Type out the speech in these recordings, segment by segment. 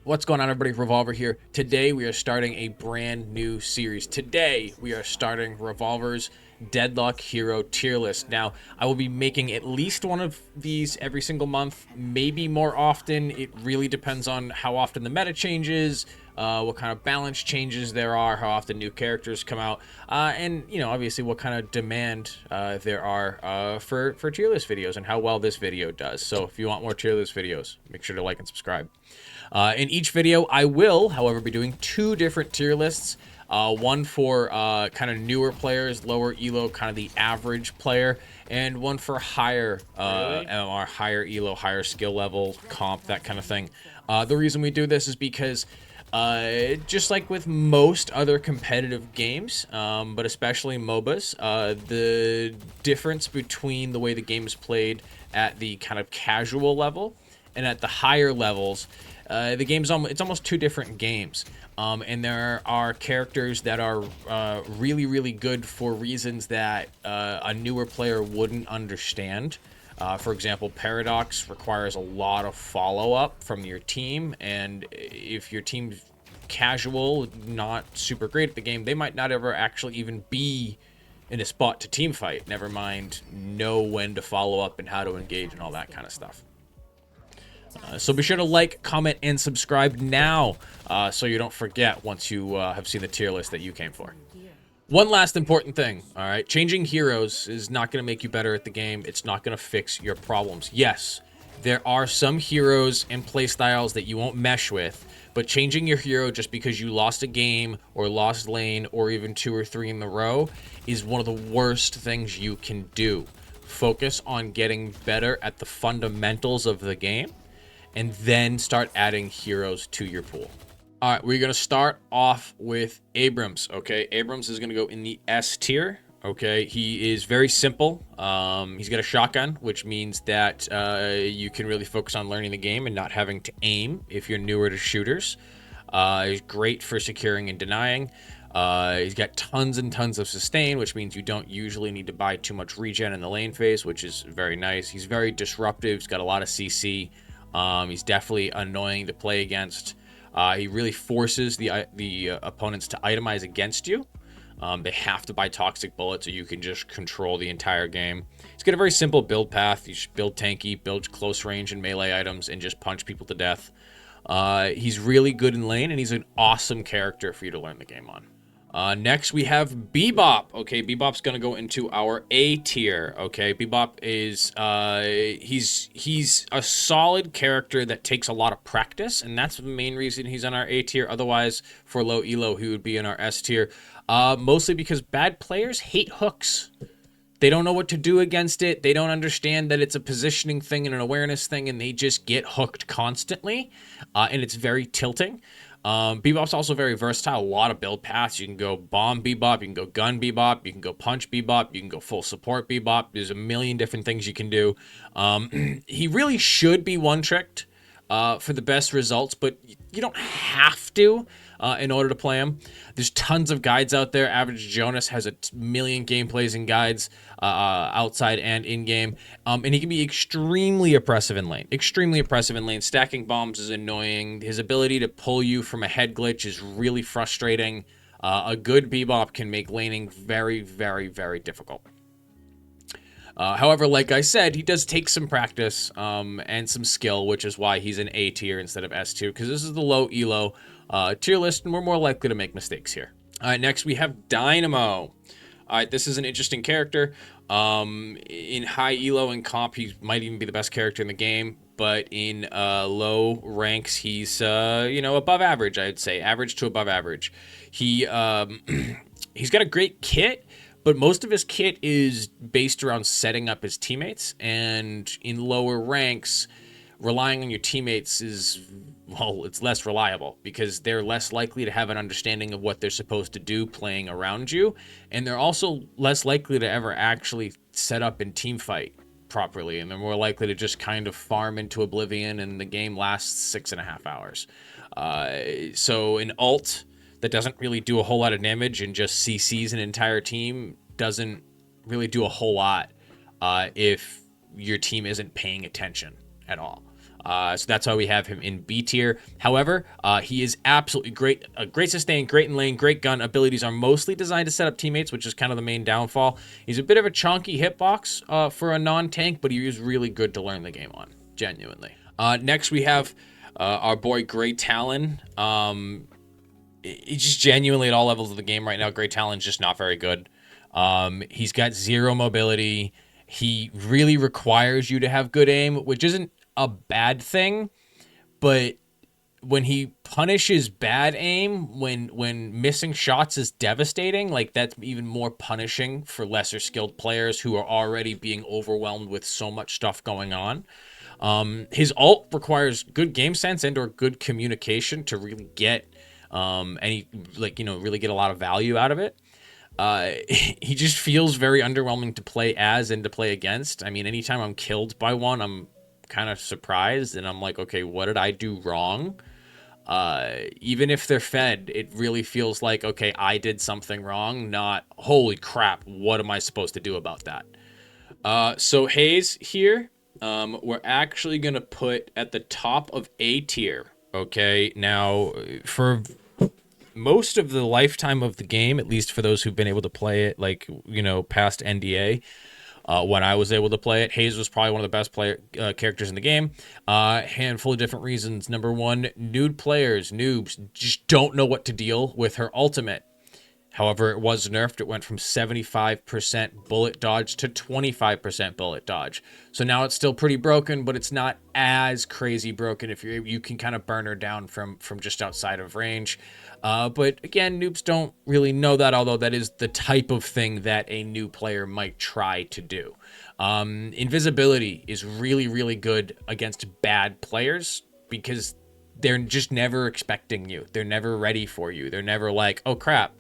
What's going on, everybody? Revolver here. Today we are starting a brand new series. Today we are starting Revolver's Deadlock Hero Tier List. Now, I will be making at least one of these every single month, maybe more often. It really depends on how often the meta changes, what kind of balance changes there are, how often new characters come out, and, you know, obviously what kind of demand there are for tier list videos and how well this video does. So if you want more tier list videos, make sure to like and subscribe. In each video, I will, however, be doing two different tier lists. One for kind of newer players, lower elo, kind of the average player, and one for higher or higher elo, higher skill level, comp, that kind of thing. The reason we do this is because just like with most other competitive games, but especially MOBAs, the difference between the way the game is played at the kind of casual level and at the higher levels, the game's it's almost two different games. And there are characters that are really, really good for reasons that a newer player wouldn't understand. For example, Paradox requires a lot of follow-up from your team, and if your team's casual, not super great at the game, they might not ever actually even be in a spot to team fight, never mind know when to follow up and how to engage and all that kind of stuff. So be sure to like, comment, and subscribe now so you don't forget once you have seen the tier list that you came for. One last important thing, all right? Changing heroes is not going to make you better at the game. It's not going to fix your problems. Yes, there are some heroes and playstyles that you won't mesh with, but changing your hero just because you lost a game or lost lane or even 2 or 3 in the row is one of the worst things you can do. Focus on getting better at the fundamentals of the game, and then start adding heroes to your pool. All right, we're going to start off with Abrams, okay? Abrams is going to go in the S tier, okay? He is very simple. He's got a shotgun, which means that you can really focus on learning the game and not having to aim if you're newer to shooters. He's great for securing and denying. He's got tons and tons of sustain, which means you don't usually need to buy too much regen in the lane phase, which is very nice. He's very disruptive. He's got a lot of CC. He's definitely annoying to play against. He really forces the opponents to itemize against you. They have to buy toxic bullets so you can just control the entire game. He's got a very simple build path. You should build tanky, build close range and melee items, and just punch people to death. He's really good in lane, and he's an awesome character for you to learn the game on. Next, we have Bebop. Okay, Bebop's going to go into our A tier. Okay, Bebop is, he's a solid character that takes a lot of practice, and that's the main reason he's on our A tier. Otherwise, for low elo, he would be in our S tier. Mostly because bad players hate hooks. They don't know what to do against it. They don't understand that it's a positioning thing and an awareness thing, and they just get hooked constantly, and it's very tilting. Bebop's also very versatile, a lot of build paths. You can go bomb Bebop, you can go gun Bebop, you can go punch Bebop, you can go full support Bebop. There's a million different things you can do. He really should be one-tricked for the best results, but you don't have to in order to play him. There's tons of guides out there. Average Jonas has a million gameplays and guides outside and in-game. And he can be extremely oppressive in lane. Extremely oppressive in lane. Stacking bombs is annoying. His ability to pull you from a head glitch is really frustrating. A good Bebop can make laning very, very, very difficult. However, like I said, he does take some practice and some skill, which is why he's an A tier instead of S tier, because this is the low elo tier list, and we're more likely to make mistakes here. All right, next we have Dynamo. All right, this is an interesting character. In high elo and comp, he might even be the best character in the game, but in low ranks, he's above average. I'd say average to above average. He's got a great kit. But most of his kit is based around setting up his teammates, and in lower ranks, relying on your teammates is, well, it's less reliable because they're less likely to have an understanding of what they're supposed to do playing around you, and they're also less likely to ever actually set up and team fight properly, and they're more likely to just kind of farm into oblivion, and the game lasts 6.5 hours. So an ult that doesn't really do a whole lot of damage and just CCs an entire team doesn't really do a whole lot if your team isn't paying attention at all. So that's why we have him in B tier. However, he is absolutely great. Great sustain, great in lane, great gun. Abilities are mostly designed to set up teammates, which is kind of the main downfall. He's a bit of a chonky hitbox for a non-tank, but he is really good to learn the game on, genuinely. Next, we have our boy Grey Talon. He's just genuinely at all levels of the game right now. Grey Talon's just not very good. He's got 0 mobility. He really requires you to have good aim, which isn't a bad thing, but when he punishes bad aim, when missing shots is devastating, like that's even more punishing for lesser skilled players who are already being overwhelmed with so much stuff going on. His ult requires good game sense and or good communication to really get really get a lot of value out of it. He just feels very underwhelming to play as and to play against. I mean, anytime I'm killed by one, I'm kind of surprised and I'm like, okay, what did I do wrong? Even if they're fed, it really feels like, okay, I did something wrong, not holy crap, what am I supposed to do about that? So Hayes here, we're actually gonna put at the top of A tier. Okay, now for most of the lifetime of the game, at least for those who've been able to play it, like, you know, past NDA, when I was able to play it, Hayes was probably one of the best characters in the game. Handful of different reasons. Number one, noobs just don't know what to deal with her ultimate. However, it was nerfed. It went from 75% bullet dodge to 25% bullet dodge. So now it's still pretty broken, but it's not as crazy broken if you can kind of burn her down from just outside of range. But again, noobs don't really know that, although that is the type of thing that a new player might try to do. Invisibility is really, really good against bad players because they're just never expecting you. They're never ready for you. They're never like, oh crap,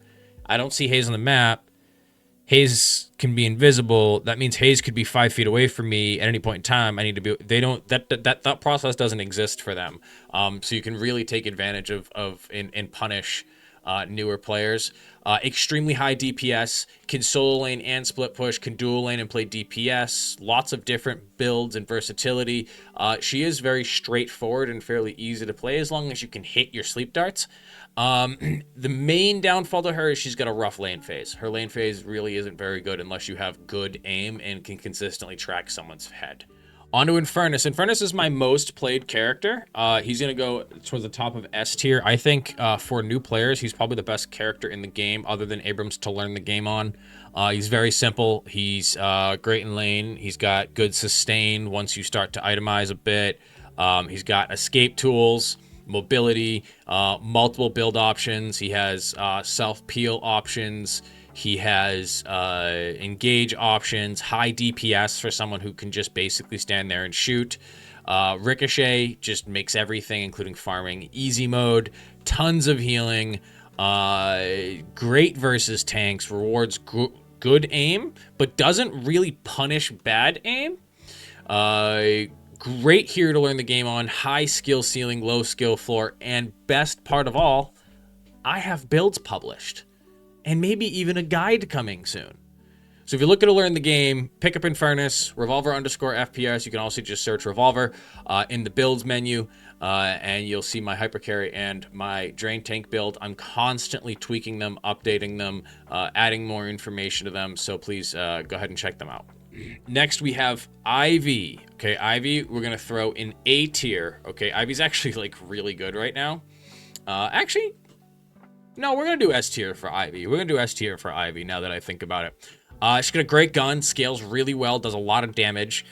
I don't see Hayes on the map. Hayes can be invisible. That means Hayes could be 5 feet away from me at any point in time. I need to be. They don't. That thought process doesn't exist for them. So you can really take advantage of and punish newer players. Extremely high DPS. Can solo lane and split push. Can dual lane and play DPS. Lots of different builds and versatility. She is very straightforward and fairly easy to play as long as you can hit your sleep darts. The main downfall to her is she's got a rough lane phase. Her lane phase really isn't very good unless you have good aim and can consistently track someone's head. On to Infernus. Infernus is my most played character. He's going to go towards the top of S tier. I think for new players, he's probably the best character in the game other than Abrams to learn the game on. He's very simple. He's great in lane. He's got good sustain once you start to itemize a bit. He's got escape tools, mobility, multiple build options. He has self-peel options. He has engage options, high DPS for someone who can just basically stand there and shoot. Ricochet just makes everything, including farming, easy mode. Tons of healing. Great versus tanks. Rewards good aim, but doesn't really punish bad aim. Great here to learn the game on. High skill ceiling, low skill floor, and best part of all, I have builds published. And maybe even a guide coming soon. So if you're looking to learn the game, pick up Infernus, Revolver_FPS. You can also just search Revolver in the builds menu, and you'll see my hypercarry and my drain tank build. I'm constantly tweaking them, updating them, adding more information to them. So please go ahead and check them out. Next, we have Ivy. Okay, Ivy, we're going to throw in A tier. Okay, Ivy's actually like really good right now. Actually, no, we're going to do S tier for Ivy. We're going to do S tier for Ivy now that I think about it. She's got a great gun, scales really well, does a lot of damage.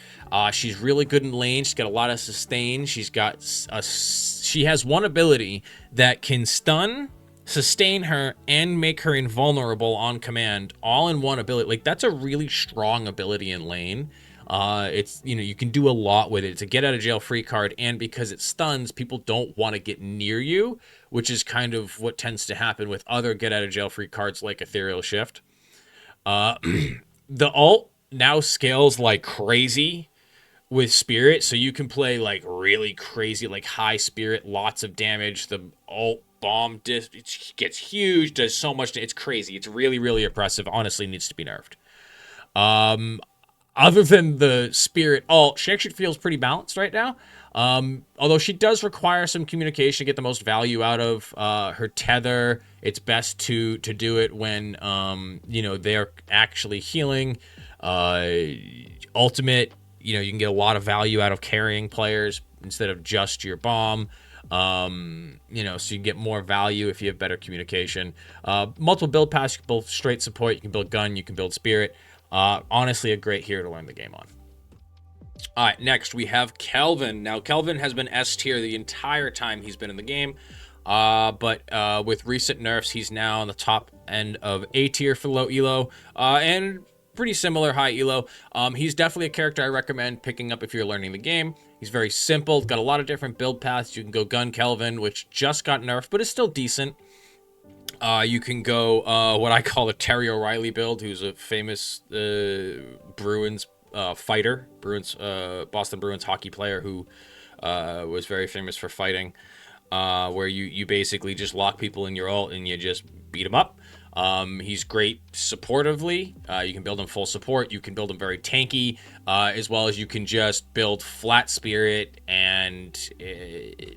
She's really good in lane. She's got a lot of sustain. She has one ability that can stun, sustain her, and make her invulnerable on command, all in one ability. Like, that's a really strong ability in lane. It's, you know, you can do a lot with it. It's a get out of jail free card, and because it stuns, people don't want to get near you, which is kind of what tends to happen with other get out of jail free cards like Ethereal Shift. The ult now scales like crazy with Spirit, so you can play like really crazy, like high Spirit, lots of damage. The ult bomb it gets huge, does so much. It's crazy. It's really, really oppressive. Honestly, needs to be nerfed. other than the spirit ult, she actually feels pretty balanced right now. Although she does require some communication to get the most value out of her tether. It's best to do it when they're actually healing. Ultimate, you can get a lot of value out of carrying players instead of just your bomb. So you get more value if you have better communication. Multiple build paths, you can build straight support, you can build gun, you can build spirit. Honestly, a great hero to learn the game on. All right, next we have Kelvin. Now, Kelvin has been S tier the entire time he's been in the game. But with recent nerfs, he's now on the top end of A tier for low elo. And pretty similar high elo. He's definitely a character I recommend picking up if you're learning the game. He's very simple, got a lot of different build paths. You can go gun Kelvin, which just got nerfed, but is still decent. You can go what I call the Terry O'Reilly build, who's a famous Bruins fighter, Boston Bruins hockey player who was very famous for fighting, where you basically just lock people in your ult and you just beat them up. He's great supportively. You can build him full support. You can build him very tanky, as well as you can just build flat spirit and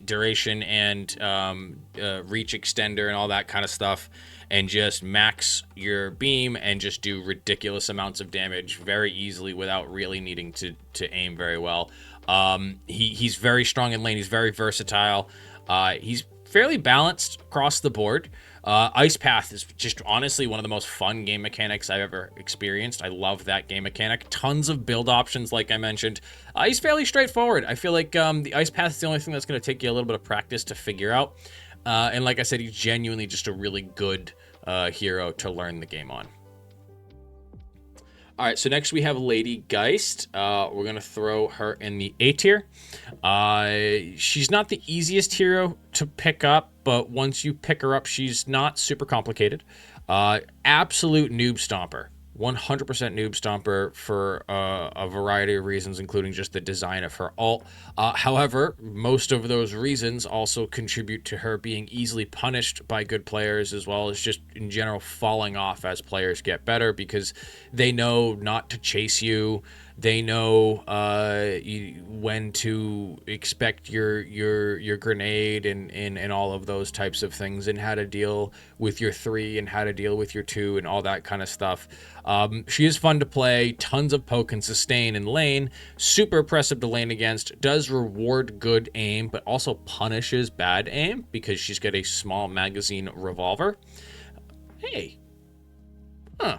duration and reach extender and all that kind of stuff, and just max your beam and just do ridiculous amounts of damage very easily without really needing to aim very well. He's very strong in lane. He's very versatile. He's fairly balanced across the board. Ice Path is just honestly one of the most fun game mechanics I've ever experienced. I love that game mechanic. Tons of build options, like I mentioned. He's fairly straightforward. I feel like the Ice Path is the only thing that's going to take you a little bit of practice to figure out. And like I said, he's genuinely just a really good hero to learn the game on. All right, so next we have Lady Geist. We're going to throw her in the A tier. She's not the easiest hero to pick up, but once you pick her up, she's not super complicated. Absolute noob stomper. 100% noob stomper for a variety of reasons, including just the design of her ult. However, most of those reasons also contribute to her being easily punished by good players, as well as just in general falling off as players get better, because they know not to chase you. They know when to expect your grenade and all of those types of things, and how to deal with your 3 and how to deal with your 2 and all that kind of stuff. She is fun to play, tons of poke and sustain in lane, super oppressive to lane against, does reward good aim, but also punishes bad aim because she's got a small magazine revolver. Hey. Huh.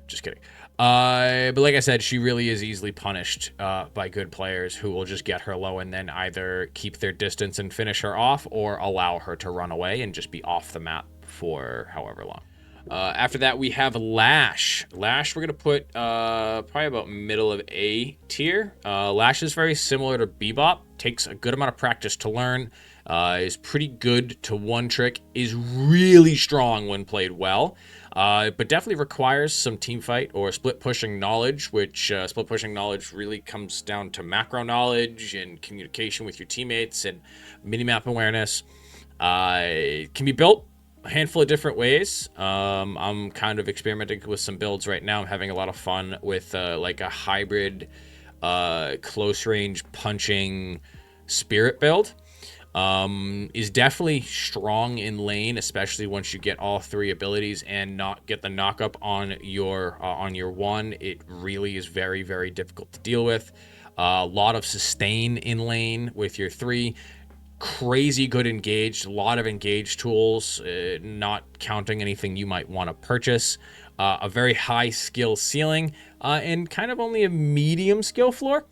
Just kidding. But like I said, she really is easily punished by good players who will just get her low and then either keep their distance and finish her off, or allow her to run away and just be off the map for however long. After that, we have Lash. Lash, we're going to put probably about middle of A tier. Lash is very similar to Bebop. Takes a good amount of practice to learn. Is pretty good to one trick. Is really strong when played well. But definitely requires some team fight or split pushing knowledge, which split pushing knowledge really comes down to macro knowledge and communication with your teammates and minimap awareness. It can be built a handful of different ways. I'm kind of experimenting with some builds right now. I'm having a lot of fun with like a hybrid close range punching spirit build. Is definitely strong in lane, especially once you get all 3 abilities and not get the knockup on your 1. It really is very, very difficult to deal with. A lot of sustain in lane with your 3. Crazy good engaged, a lot of engaged tools, not counting anything you might want to purchase. A very high skill ceiling, and kind of only a medium skill floor.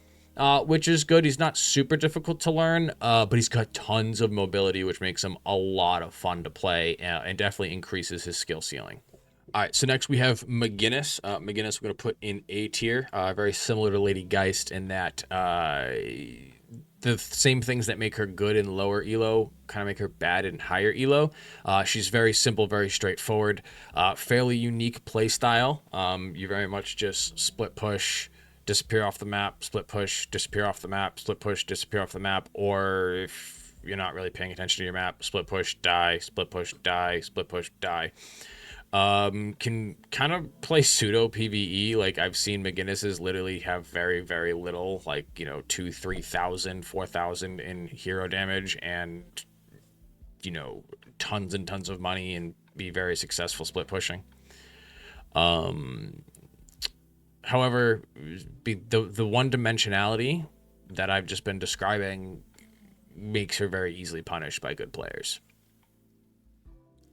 Which is good. He's not super difficult to learn, but he's got tons of mobility, which makes him a lot of fun to play, and definitely increases his skill ceiling. All right, so next we have McGinnis. McGinnis we're going to put in A tier, very similar to Lady Geist in that the same things that make her good in lower elo kind of make her bad in higher elo. She's very simple, very straightforward, fairly unique play style. You very much just split push, disappear off the map, split push, disappear off the map, split push, disappear off the map, or if you're not really paying attention to your map, split push, die, split push, die, split push, die. Can kind of play pseudo PvE. Like I've seen McGinnis's literally have very, very little, like, you know, 2, 3,000, 4,000 in hero damage and, you know, tons and tons of money and be very successful split pushing. However, the one dimensionality that I've just been describing makes her very easily punished by good players.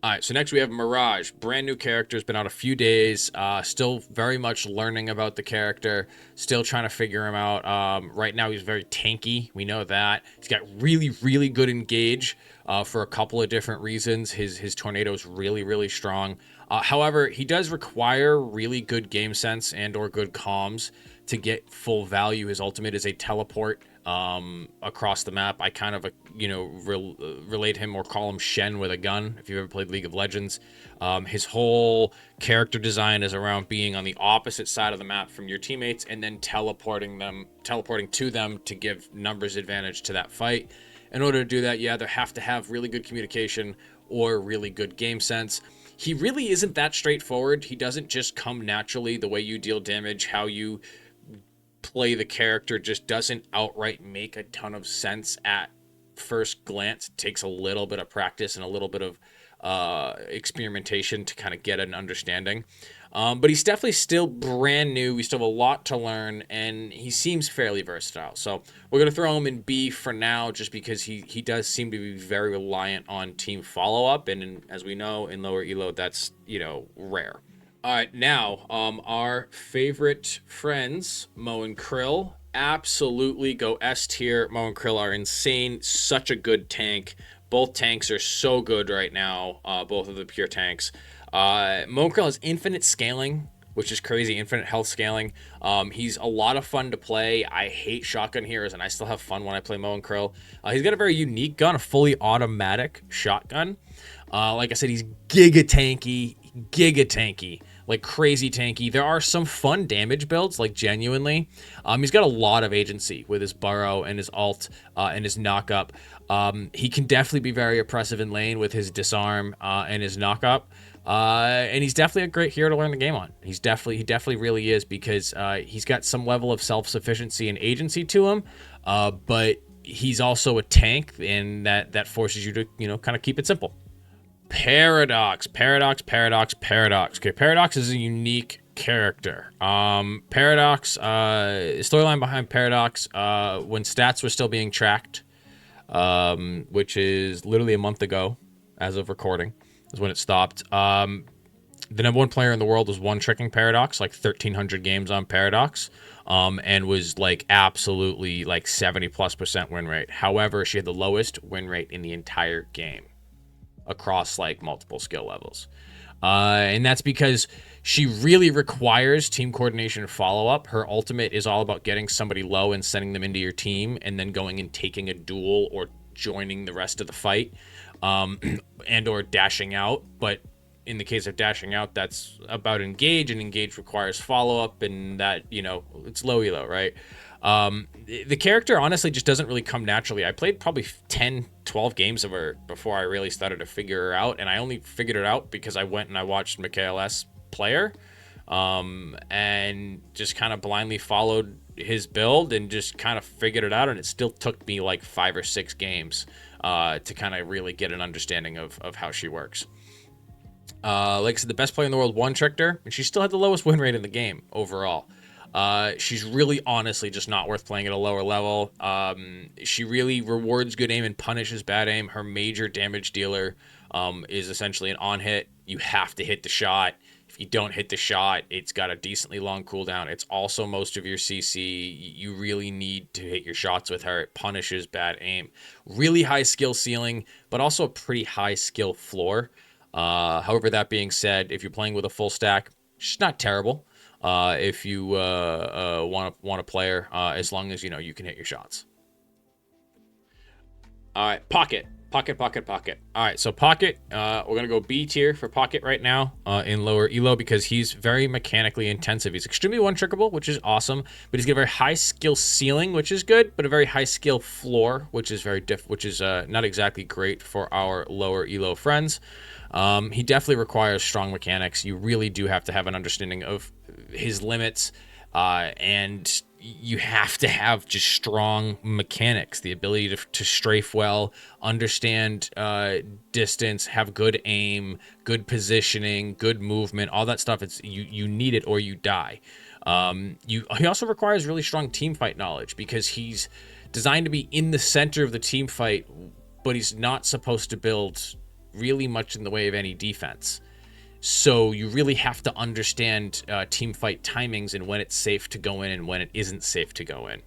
All right, so next we have Mirage, brand new character, has been out a few days, still very much learning about the character, still trying to figure him out. Right now he's very tanky, we know that. He's got really, really good engage for a couple of different reasons. His tornado is really, really strong. However, he does require really good game sense and or good comms to get full value. His ultimate is a teleport across the map. I kind of, relate him or call him Shen with a gun, if you've ever played League of Legends. His whole character design is around being on the opposite side of the map from your teammates and then teleporting to them to give numbers advantage to that fight. In order to do that, you either have to have really good communication or really good game sense. He really isn't that straightforward. He doesn't just come naturally. The way you deal damage, how you play the character just doesn't outright make a ton of sense at first glance. It takes a little bit of practice and a little bit of experimentation to kind of get an understanding. But he's definitely still brand new. We still have a lot to learn, and he seems fairly versatile. So we're going to throw him in B for now, just because he does seem to be very reliant on team follow-up. And as we know, in lower elo, that's, rare. All right, now, our favorite friends, Mo and Krill, absolutely go S tier. Mo and Krill are insane. Such a good tank. Both tanks are so good right now, both of the pure tanks. Mo and Krill has infinite scaling, which is crazy, infinite health scaling. He's a lot of fun to play. I hate shotgun heroes, and I still have fun when I play Mo and Krill. He's got a very unique gun, a fully automatic shotgun. Like I said, he's giga tanky, like crazy tanky. There are some fun damage builds, like genuinely. He's got a lot of agency with his burrow and his ult and his knock up. He can definitely be very oppressive in lane with his disarm and his knock up. And he's definitely a great hero to learn the game on. He definitely really is, because he's got some level of self-sufficiency and agency to him, but he's also a tank, and that forces you to, kind of keep it simple. Paradox. Okay, Paradox is a unique character. Paradox, storyline behind Paradox, when stats were still being tracked, which is literally a month ago, as of recording, is when it stopped. The number one player in the world was one-tricking Paradox, like 1,300 games on Paradox, and was like absolutely like 70+% win rate. However, she had the lowest win rate in the entire game across like multiple skill levels. And that's because she really requires team coordination and follow-up. Her ultimate is all about getting somebody low and sending them into your team, and then going and taking a duel or joining the rest of the fight, and or dashing out. But in the case of dashing out, that's about engage, and engage requires follow-up, and that, it's low elo, right? The character honestly just doesn't really come naturally. I played probably 10, 12 games of her before I really started to figure her out, and I only figured it out because I went and I watched Mikhail S. player, and just kind of blindly followed his build and just kind of figured it out, and it still took me like 5 or 6 games to kind of really get an understanding of how she works. Like I said, the best player in the world one-tricked her, and she still had the lowest win rate in the game overall. She's really honestly just not worth playing at a lower level. She really rewards good aim and punishes bad aim. Her major damage dealer is essentially an on-hit. You have to hit the shot. If you don't hit the shot, it's got a decently long cooldown. It's also most of your CC. You really need to hit your shots with her. It punishes bad aim. Really high skill ceiling, but also a pretty high skill floor. However, that being said, if you're playing with a full stack, she's not terrible. If you want a player, as long as you can hit your shots. All right, Pocket. Pocket, pocket, pocket. All right, so pocket, we're going to go B tier for pocket right now in lower elo because he's very mechanically intensive. He's extremely one-trickable, which is awesome, but he's got a very high skill ceiling, which is good, but a very high skill floor, which is not exactly great for our lower elo friends. He definitely requires strong mechanics. You really do have to have an understanding of his limits, and you have to have just strong mechanics, the ability to strafe well, understand distance, have good aim, good positioning, good movement, all that stuff. You need it or you die. He also requires really strong team fight knowledge because he's designed to be in the center of the team fight, but he's not supposed to build really much in the way of any defense. So you really have to understand team fight timings and when it's safe to go in and when it isn't safe to go in.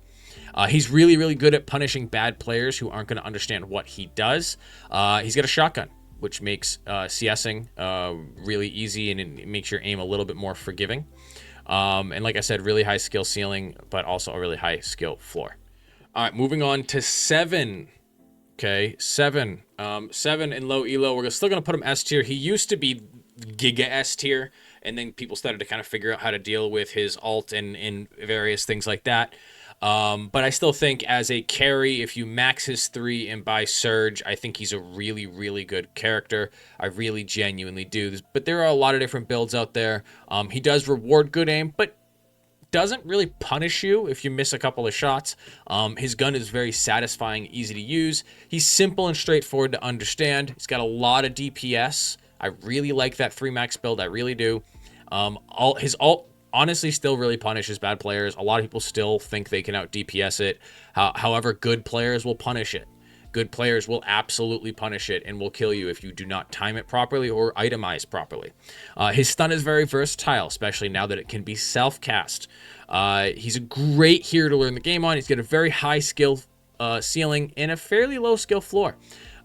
He's really, really good at punishing bad players who aren't going to understand what he does. He's got a shotgun, which makes CSing really easy, and it makes your aim a little bit more forgiving. And like I said, really high skill ceiling, but also a really high skill floor. All right, moving on to 7. Okay, 7. 7 in low elo. We're still going to put him S tier. He used to be Giga S tier, and then people started to kind of figure out how to deal with his ult and various things like that. But I still think as a carry, if you max his 3 and buy Surge, I think he's a really, really good character. I really genuinely do. But there are a lot of different builds out there. He does reward good aim, but doesn't really punish you if you miss a couple of shots. His gun is very satisfying, easy to use. He's simple and straightforward to understand. He's got a lot of DPS. I really like that 3 max build. I really do. His ult honestly still really punishes bad players. A lot of people still think they can out DPS it. However, good players will punish it. Good players will absolutely punish it and will kill you if you do not time it properly or itemize properly. His stun is very versatile, especially now that it can be self-cast. He's a great hero to learn the game on. He's got a very high skill ceiling and a fairly low skill floor.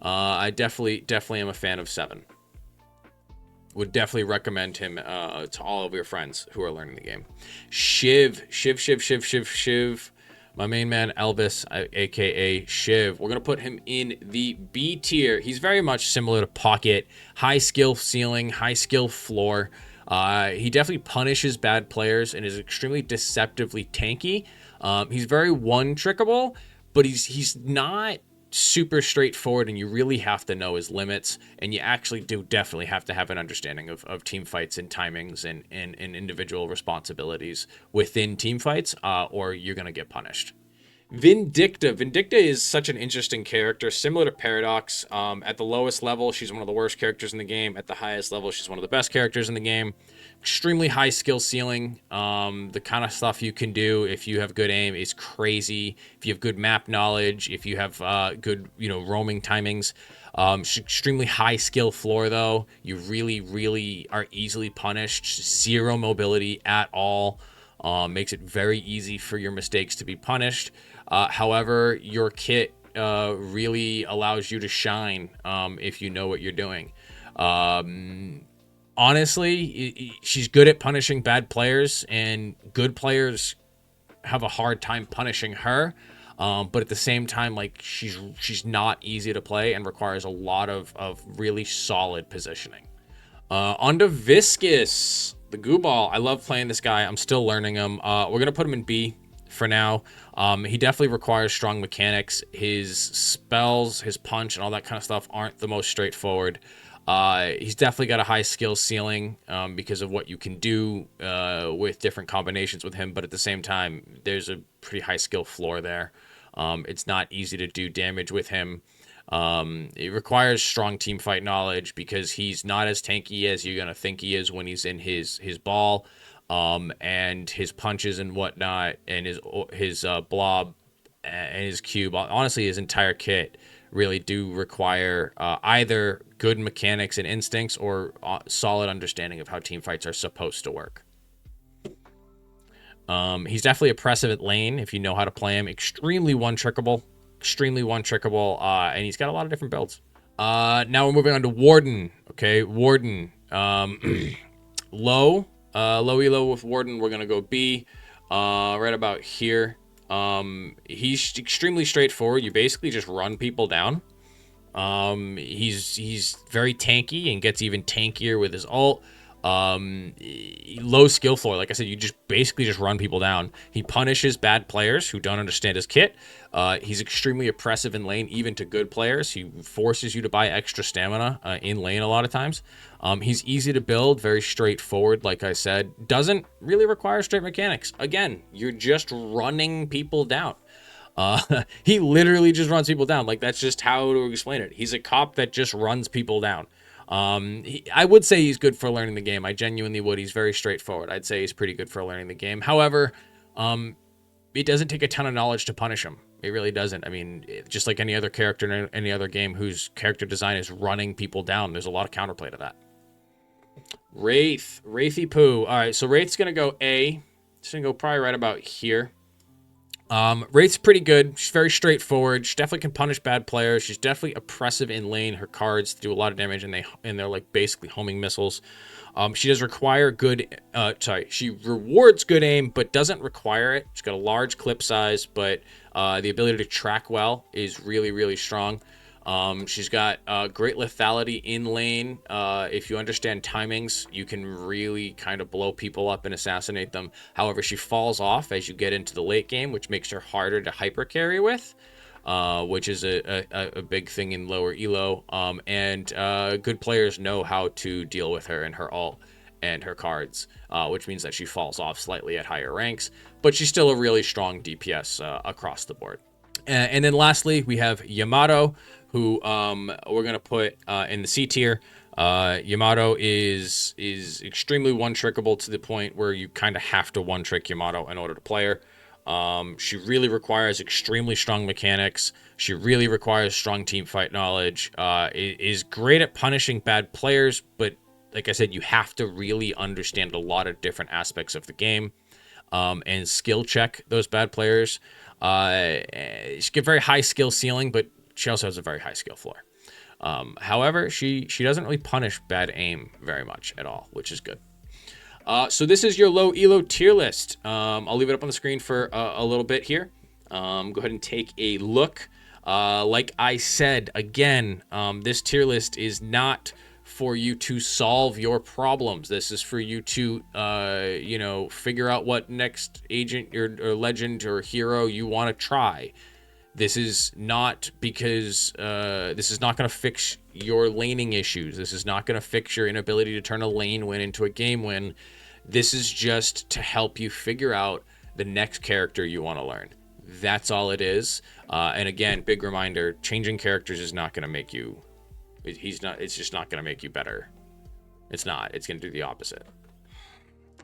I definitely am a fan of 7. Would definitely recommend him to all of your friends who are learning the game. Shiv. My main man, Elvis, aka Shiv. We're going to put him in the B tier. He's very much similar to Pocket. High skill ceiling, high skill floor. He definitely punishes bad players and is extremely deceptively tanky. He's very one-trickable, but he's not super straightforward, and you really have to know his limits, and you actually do definitely have to have an understanding of team fights and timings and individual responsibilities within team fights, or you're going to get punished. Vindicta is such an interesting character, similar to Paradox. At the lowest level, she's one of the worst characters in the game. At the highest level, she's one of the best characters in the game. Extremely high skill ceiling. The kind of stuff you can do if you have good aim is crazy. If you have good map knowledge, if you have good, roaming timings. Extremely high skill floor though. You really, really are easily punished. Zero mobility at all. Makes it very easy for your mistakes to be punished. However, your kit really allows you to shine if you know what you're doing. Honestly, she's good at punishing bad players, and good players have a hard time punishing her. But at the same time, like she's not easy to play and requires a lot of really solid positioning. Onto Viscous, the goo ball. I love playing this guy. I'm still learning him. We're gonna put him in B for now. He definitely requires strong mechanics. His spells, his punch, and all that kind of stuff aren't the most straightforward. He's definitely got a high skill ceiling because of what you can do with different combinations with him, but at the same time, there's a pretty high skill floor there. It's not easy to do damage with him. It requires strong team fight knowledge because he's not as tanky as you're going to think he is when he's in his ball, and his punches and whatnot, and his blob and his cube. Honestly, his entire kit really do require either good mechanics and instincts or solid understanding of how team fights are supposed to work. He's definitely oppressive at lane if you know how to play him. Extremely one-trickable, and he's got a lot of different builds. Now we're moving on to Warden. Okay, Warden. Low elo with Warden. We're gonna go B, right about here. He's extremely straightforward. You basically just run people down. He's very tanky and gets even tankier with his ult. Low skill floor. Like I said, you just basically just run people down. He punishes bad players who don't understand his kit. He's extremely oppressive in lane, even to good players. He forces you to buy extra stamina in lane a lot of times. He's easy to build, very straightforward, like I said. Doesn't really require straight mechanics. Again, you're just running people down. He literally just runs people down. Like, that's just how to explain it. He's a cop that just runs people down. I would say he's good for learning the game. I genuinely would. He's very straightforward. I'd say he's pretty good for learning the game. However, it doesn't take a ton of knowledge to punish him. It really doesn't. I mean, just like any other character in any other game whose character design is running people down, there's a lot of counterplay to that. Wraith. Wraithy Poo. All right, so Wraith's going to go A. It's going to go probably right about here. Wraith's pretty good. She's very straightforward. She definitely can punish bad players. She's definitely oppressive in lane. Her cards do a lot of damage, and they're like basically homing missiles. She does require good. She rewards good aim, but doesn't require it. She's got a large clip size, but the ability to track well is really, really strong. She's got great lethality in lane. If you understand timings, you can really kind of blow people up and assassinate them. However, she falls off as you get into the late game, which makes her harder to hyper carry with, which is a big thing in lower elo. And good players know how to deal with her and her ult and her cards, which means that she falls off slightly at higher ranks, but she's still a really strong DPS across the board. And then lastly, we have Yamato, who we're going to put in the C tier. Yamato is extremely one-trickable to the point where you kind of have to one-trick Yamato in order to play her. She really requires extremely strong mechanics. She really requires strong team fight knowledge. Is great at punishing bad players, but like I said, you have to really understand a lot of different aspects of the game and skill check those bad players. She get very high skill ceiling, but she also has a very high skill floor. However, she doesn't really punish bad aim very much at all, which is good. So this is your low elo tier list. I'll leave it up on the screen for a little bit here. Go ahead and take a look. Like I said, again, this tier list is not for you to solve your problems. This is for you to, figure out what next agent or legend or hero you want to try. This is not because this is not going to fix your laning issues. This is not going to fix your inability to turn a lane win into a game win. This is just to help you figure out the next character you want to learn. That's all it is. And again, big reminder, changing characters is not going to make you... It's just not going to make you better. It's not. It's going to do the opposite.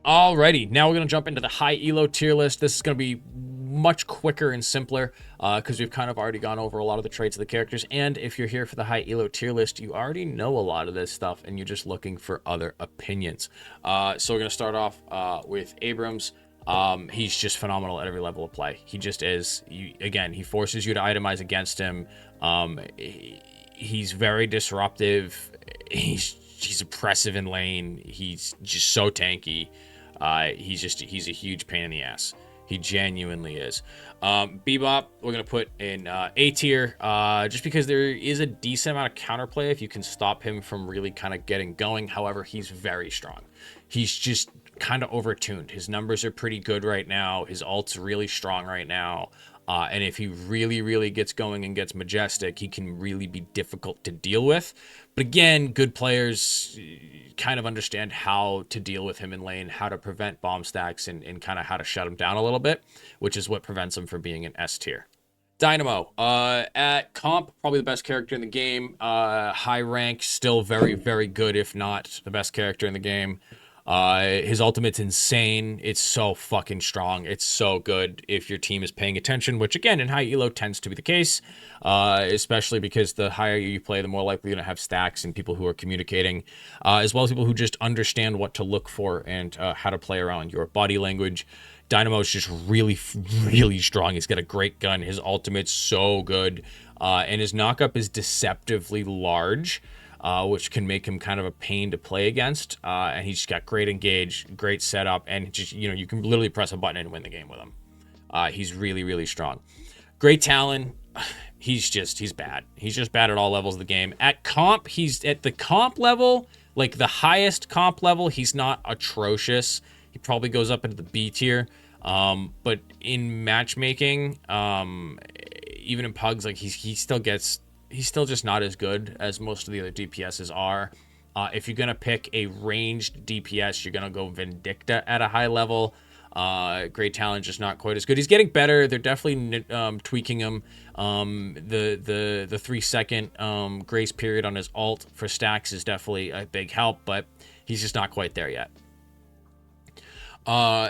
Alrighty, now we're going to jump into the high elo tier list. This is going to be much quicker and simpler because we've kind of already gone over a lot of the traits of the characters. And if you're here for the high elo tier list, you already know a lot of this stuff and you're just looking for other opinions. So we're going to start off with Abrams. He's just phenomenal at every level of play. He just is. Again, he forces you to itemize against him. He's very disruptive. He's oppressive in lane. He's just so tanky. He's a huge pain in the ass. He genuinely is. Bebop, we're going to put in A tier, just because there is a decent amount of counterplay if you can stop him from really kind of getting going. However, he's very strong. He's just kind of overtuned. His numbers are pretty good right now. His ult's really strong right now. And if he really, really gets going and gets majestic, he can really be difficult to deal with. But again, good players kind of understand how to deal with him in lane, how to prevent bomb stacks, and kind of how to shut him down a little bit, which is what prevents him from being an S tier. Dynamo, at comp, probably the best character in the game. High rank, still very, very good, if not the best character in the game. His ultimate's insane. It's so fucking strong. It's so good if your team is paying attention, which again in high elo tends to be the case, especially because the higher you play, the more likely you're going to have stacks and people who are communicating, as well as people who just understand what to look for and how to play around your body language. Dynamo is just really, really strong. He's got a great gun. His ultimate's so good, and his knockup is deceptively large. Which can make him kind of a pain to play against. And he's got great engage, great setup, and just, you can literally press a button and win the game with him. He's really, really strong. Great talent. he's bad. He's just bad at all levels of the game. At comp, he's at the comp level, like the highest comp level, he's not atrocious. He probably goes up into the B tier. But in matchmaking, even in pugs, like he's still just not as good as most of the other DPSs are. If you're gonna pick a ranged DPS, you're gonna go Vindicta at a high level. Great talent, just not quite as good. He's getting better. They're definitely tweaking him. The 3-second grace period on his ult for stacks is definitely a big help, but he's just not quite there yet.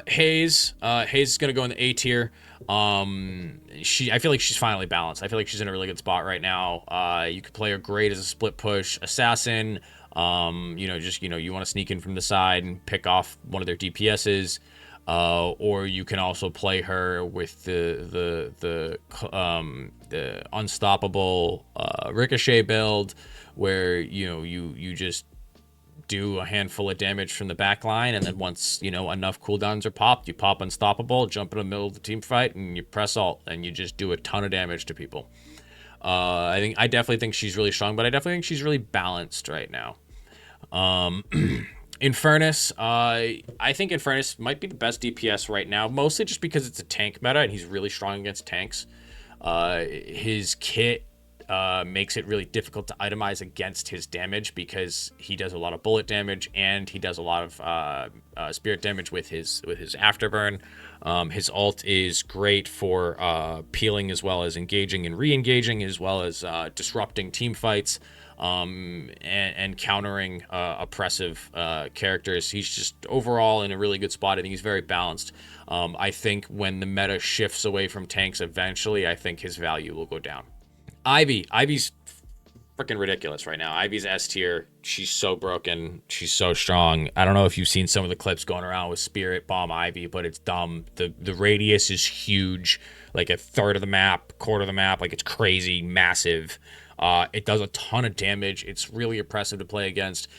Hayes is gonna go in the A tier. I feel like she's finally balanced. I feel like she's in a really good spot right now. You could play her great as a split push assassin. You want to sneak in from the side and pick off one of their DPSs. Or you can also play her with the unstoppable ricochet build, where you just do a handful of damage from the back line, and then once enough cooldowns are popped, you pop unstoppable, jump in the middle of the team fight, and you press alt, and you just do a ton of damage to people. I definitely think she's really strong, but I definitely think she's really balanced right now. Infernus, I think Infernus might be the best DPS right now, mostly just because it's a tank meta and he's really strong against tanks. His kit makes it really difficult to itemize against his damage, because he does a lot of bullet damage and he does a lot of spirit damage with his afterburn. His ult is great for peeling, as well as engaging and re-engaging, as well as disrupting team fights. And countering oppressive characters. He's just overall in a really good spot. I think he's very balanced. I think when the meta shifts away from tanks eventually, I think his value will go down. Ivy's freaking ridiculous right now. Ivy's S tier. She's so broken. She's so strong. I don't know if you've seen some of the clips going around with Spirit Bomb Ivy, but it's dumb. The radius is huge, like a third of the map, quarter of the map. Like, it's crazy, massive. It does a ton of damage. It's really oppressive to play against.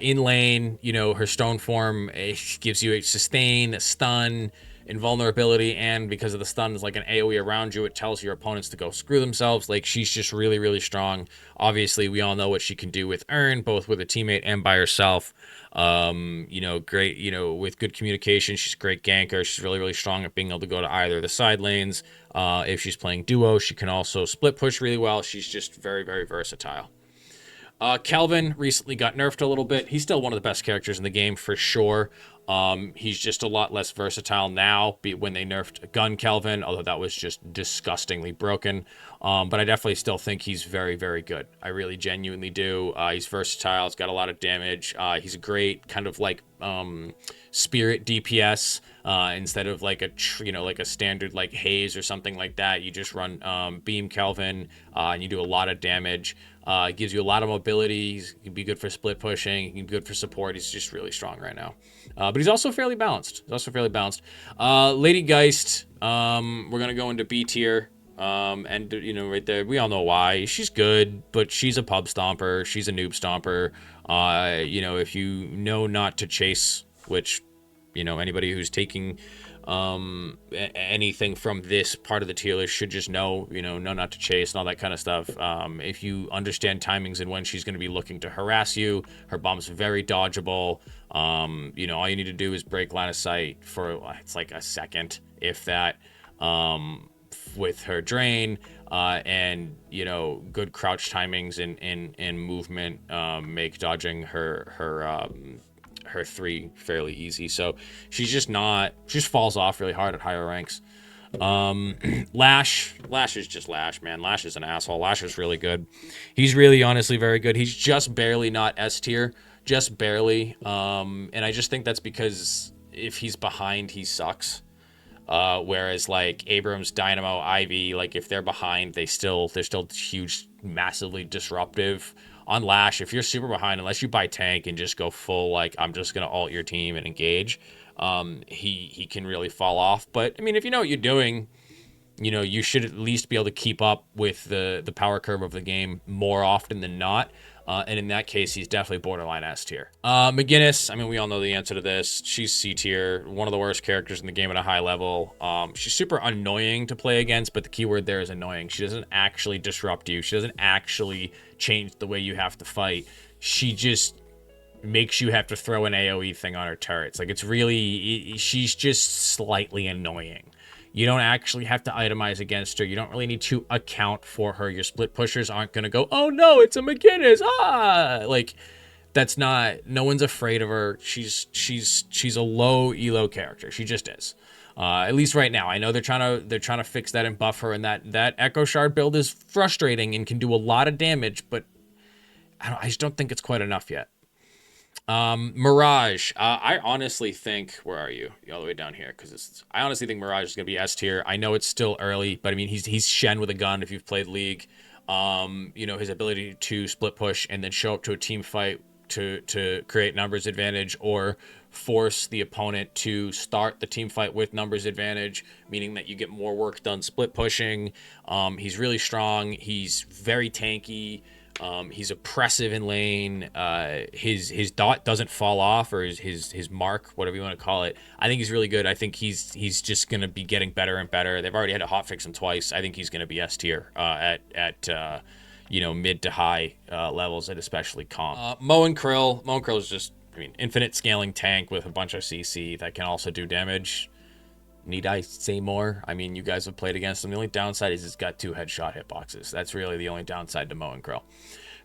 In lane, her stone form, it gives you a sustain, a stun, invulnerability, and because of the stun is like an AoE around you, it tells your opponents to go screw themselves. Like, she's just really, really strong. Obviously, we all know what she can do with Urn, both with a teammate and by herself. Great, with good communication. She's a great ganker. She's really, really strong at being able to go to either of the side lanes. If she's playing duo, she can also split push really well. She's just very, very versatile. Kelvin recently got nerfed a little bit. He's still one of the best characters in the game for sure. He's just a lot less versatile now when they nerfed Gun Kelvin, although that was just disgustingly broken. But I definitely still think he's very, very good. I really genuinely do. He's versatile. He's got a lot of damage. He's a great kind of like spirit DPS. Instead of like a standard like Haze or something like that, you just run Beam Kelvin, and you do a lot of damage. It gives you a lot of mobility. He can be good for split pushing. He can be good for support. He's just really strong right now. But he's also fairly balanced. Lady Geist, we're going to go into B tier. And right there, we all know why. She's good, but she's a pub stomper. She's a noob stomper. If you know not to chase, which, anybody who's taking anything from this part of the tier list should just know not to chase and all that kind of stuff. If you understand timings and when she's going to be looking to harass you, her bomb's very dodgeable. All you need to do is break line of sight for it's like a second, if that, with her drain, and good crouch timings and movement make dodging her 3 fairly easy. So she just falls off really hard at higher ranks. Lash is just Lash, man. Lash is an asshole. Lash is really good. He's really honestly very good. He's just barely not S tier, just barely. And I just think that's because if he's behind, he sucks. Whereas like Abrams, Dynamo, Ivy, like if they're behind, they're still huge, massively disruptive. On Lash, if you're super behind, unless you buy tank and just go full, like, I'm just going to ult your team and engage, he can really fall off. But, I mean, if you know what you're doing, you should at least be able to keep up with the power curve of the game more often than not. And in that case, he's definitely borderline S tier. McGinnis, I mean, we all know the answer to this. She's C tier, one of the worst characters in the game at a high level. She's super annoying to play against, but the keyword there is annoying. She doesn't actually disrupt you. She doesn't actually change the way you have to fight. She just makes you have to throw an AoE thing on her turrets. Like, it's really, she's just slightly annoying. You don't actually have to itemize against her. You don't really need to account for her. Your split pushers aren't going to go, oh no, it's a McGinnis. Ah, like, that's not, no one's afraid of her. She's a low elo character. She just is. At least right now. I know they're trying to fix that and buff her, and that Echo Shard build is frustrating and can do a lot of damage, but I just don't think it's quite enough yet. Mirage. I honestly think, where are you? You're all the way down here, because I honestly think Mirage is going to be S tier. I know it's still early, but I mean, he's Shen with a gun if you've played League. You know, his ability to split push and then show up to a team fight to create numbers advantage, or force the opponent to start the team fight with numbers advantage, meaning that you get more work done split pushing. He's really strong. He's very tanky. He's oppressive in lane. His dot doesn't fall off, or his mark, whatever you want to call it. I think he's really good. I think he's just gonna be getting better and better. They've already had to hotfix him twice. I think he's gonna be S tier at you know, mid to high levels, and especially comp. Mo and Krill. Mo and Krill is just, I mean, infinite scaling tank with a bunch of CC that can also do damage. Need I say more? I mean, you guys have played against him. The only downside is it's got 2 headshot hitboxes. That's really the only downside to Mo and Krill.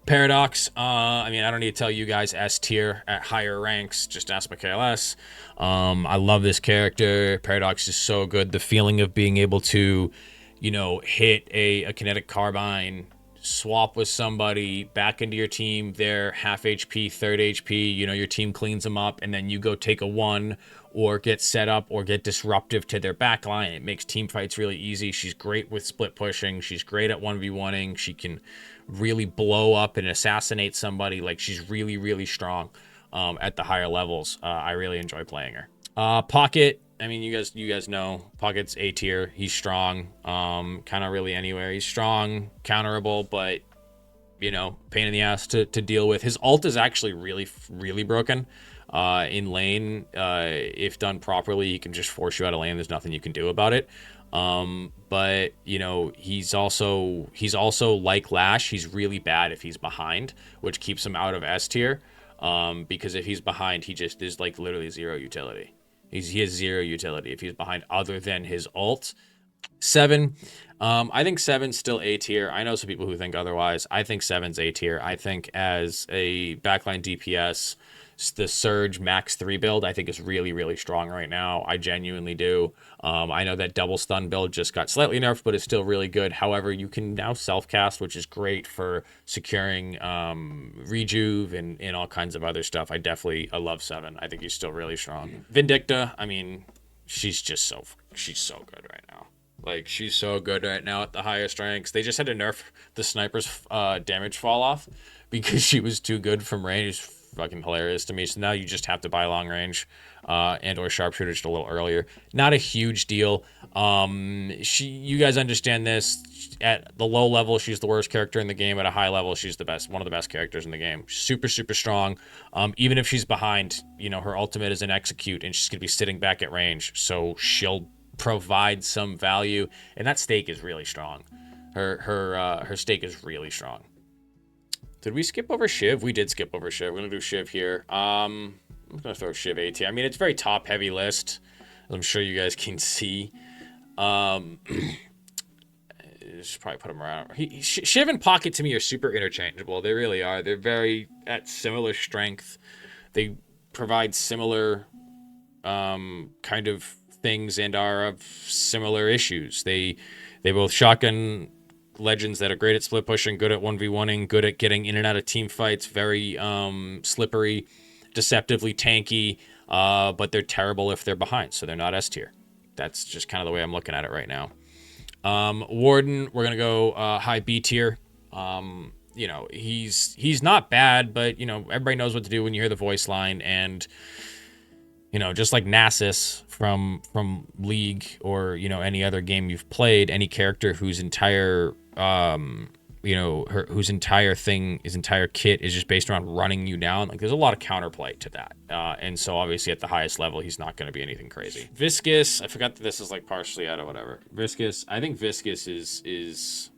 Paradox, I mean, I don't need to tell you guys, S tier at higher ranks. Just ask my KLS. I love this character. Paradox is so good. The feeling of being able to, you know, hit a kinetic carbine, swap with somebody, back into your team, they're half HP, third HP, you know, your team cleans them up, and then you go take a 1 or get set up or get disruptive to their backline. It makes team fights really easy. She's great with split pushing. She's great at 1v1ing. She can really blow up and assassinate somebody. Like, she's really, really strong at the higher levels. I really enjoy playing her. Pocket, I mean, you guys know Pocket's A tier. He's strong, kind of really anywhere. He's strong, counterable, but, you know, pain in the ass to deal with. His ult is actually really, really broken. In lane, if done properly, he can just force you out of lane. There's nothing you can do about it. But, you know, he's also like Lash. He's really bad if he's behind, which keeps him out of S tier. Because if he's behind, he just is like literally zero utility. He has zero utility if he's behind other than his ult. 7. I think 7's still A tier. I know some people who think otherwise. I think 7's A tier. I think as a backline DPS, the Surge Max 3 build, I think, is really, really strong right now. I genuinely do. I know that double stun build just got slightly nerfed, but it's still really good. However, you can now self-cast, which is great for securing rejuve and all kinds of other stuff. I love 7. I think he's still really strong. Vindicta, I mean, she's so good right now. Like, she's so good right now at the highest ranks. They just had to nerf the sniper's damage fall off because she was too good from range. Fucking hilarious to me. So now you just have to buy long range and or sharpshooter just a little earlier. Not a huge deal. You guys understand this. At the low level, she's the worst character in the game. At a high level, she's the best, one of the best characters in the game. Super, super strong. Even if she's behind, you know, her ultimate is an execute, and she's gonna be sitting back at range, so she'll provide some value, and that stake is really strong. Her stake is really strong. Did we skip over Shiv? We did skip over Shiv. We're gonna do Shiv here. I'm gonna throw Shiv A tier. I mean, it's a very top heavy list, as I'm sure you guys can see. Just probably put him around. Shiv and Pocket to me are super interchangeable. They really are. They're very at similar strength. They provide similar kind of things and are of similar issues. They both shotgun legends that are great at split pushing, good at 1v1ing, good at getting in and out of team fights, very slippery, deceptively tanky, but they're terrible if they're behind, so they're not S tier. That's just kind of the way I'm looking at it right now. Warden, we're gonna go high B tier. You know, he's not bad, but you know, everybody knows what to do when you hear the voice line, and you know, just like Nasus from League or, you know, any other game you've played, any character whose entire whose entire thing, his entire kit is just based around running you down. Like, there's a lot of counterplay to that. And so obviously at the highest level, he's not going to be anything crazy. Viscous, I forgot that this is like partially out of whatever. Viscous, I think Viscous is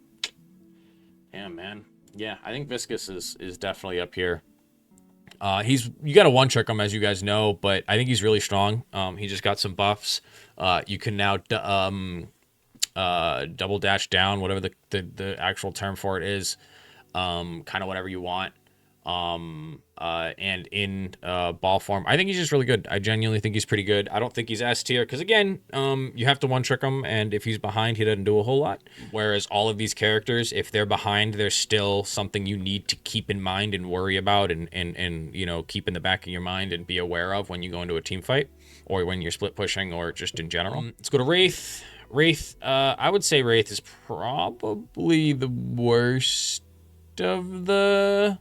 damn, man. Yeah, I think Viscous is definitely up here. You got to one trick him, as you guys know, but I think he's really strong. He just got some buffs. You can now double dash down, whatever the actual term for it is, kind of whatever you want. And in ball form, I think he's just really good. I genuinely think he's pretty good. I don't think he's S tier because, again, you have to one trick him, and if he's behind, he doesn't do a whole lot. Whereas all of these characters, if they're behind, there's still something you need to keep in mind and worry about, and keep in the back of your mind and be aware of when you go into a team fight or when you're split pushing or just in general. Let's go to Wraith. Wraith, I would say Wraith is probably the worst of the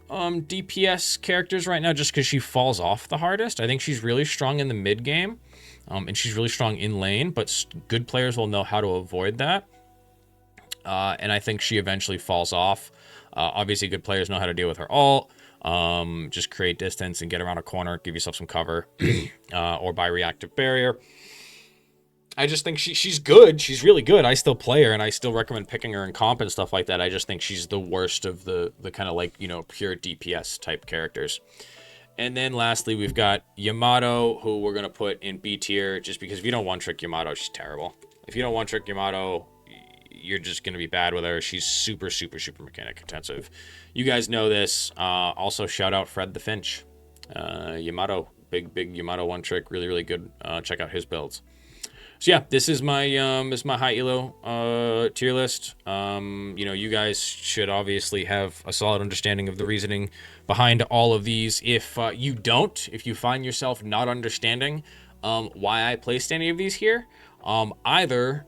DPS characters right now, just because she falls off the hardest. I think she's really strong in the mid game, and she's really strong in lane, but good players will know how to avoid that. And I think she eventually falls off. Obviously, good players know how to deal with her ult. Just create distance and get around a corner, give yourself some cover, or buy reactive barrier. I just think she's good. She's really good. I still play her, and I still recommend picking her in comp and stuff like that. I just think she's the worst of the kind of like, pure DPS type characters. And then lastly, we've got Yamato, who we're going to put in B tier, just because if you don't one-trick Yamato, she's terrible. If you don't one-trick Yamato, you're just going to be bad with her. She's super, super, super mechanic intensive. You guys know this. Also, shout out Fred the Finch. Yamato, big Yamato one-trick, really, really good. Check out his builds. So yeah, this is my high elo tier list. You guys should obviously have a solid understanding of the reasoning behind all of these. If you find yourself not understanding why I placed any of these here, either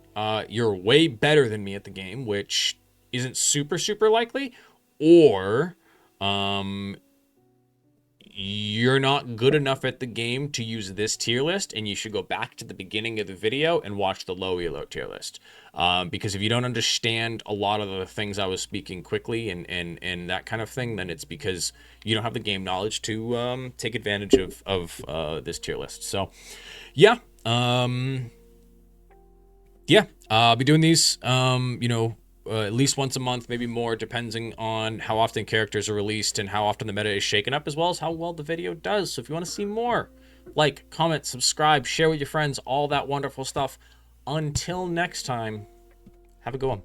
you're way better than me at the game, which isn't super, super likely, or you're not good enough at the game to use this tier list, and you should go back to the beginning of the video and watch the low elo tier list. Because if you don't understand a lot of the things I was speaking quickly and that kind of thing, then it's because you don't have the game knowledge to take advantage of this tier list. So yeah, I'll be doing these at least once a month, maybe more, depending on how often characters are released and how often the meta is shaken up, as well as how well the video does. So if you want to see more, like, comment, subscribe, share with your friends, all that wonderful stuff. Until next time, have a good one.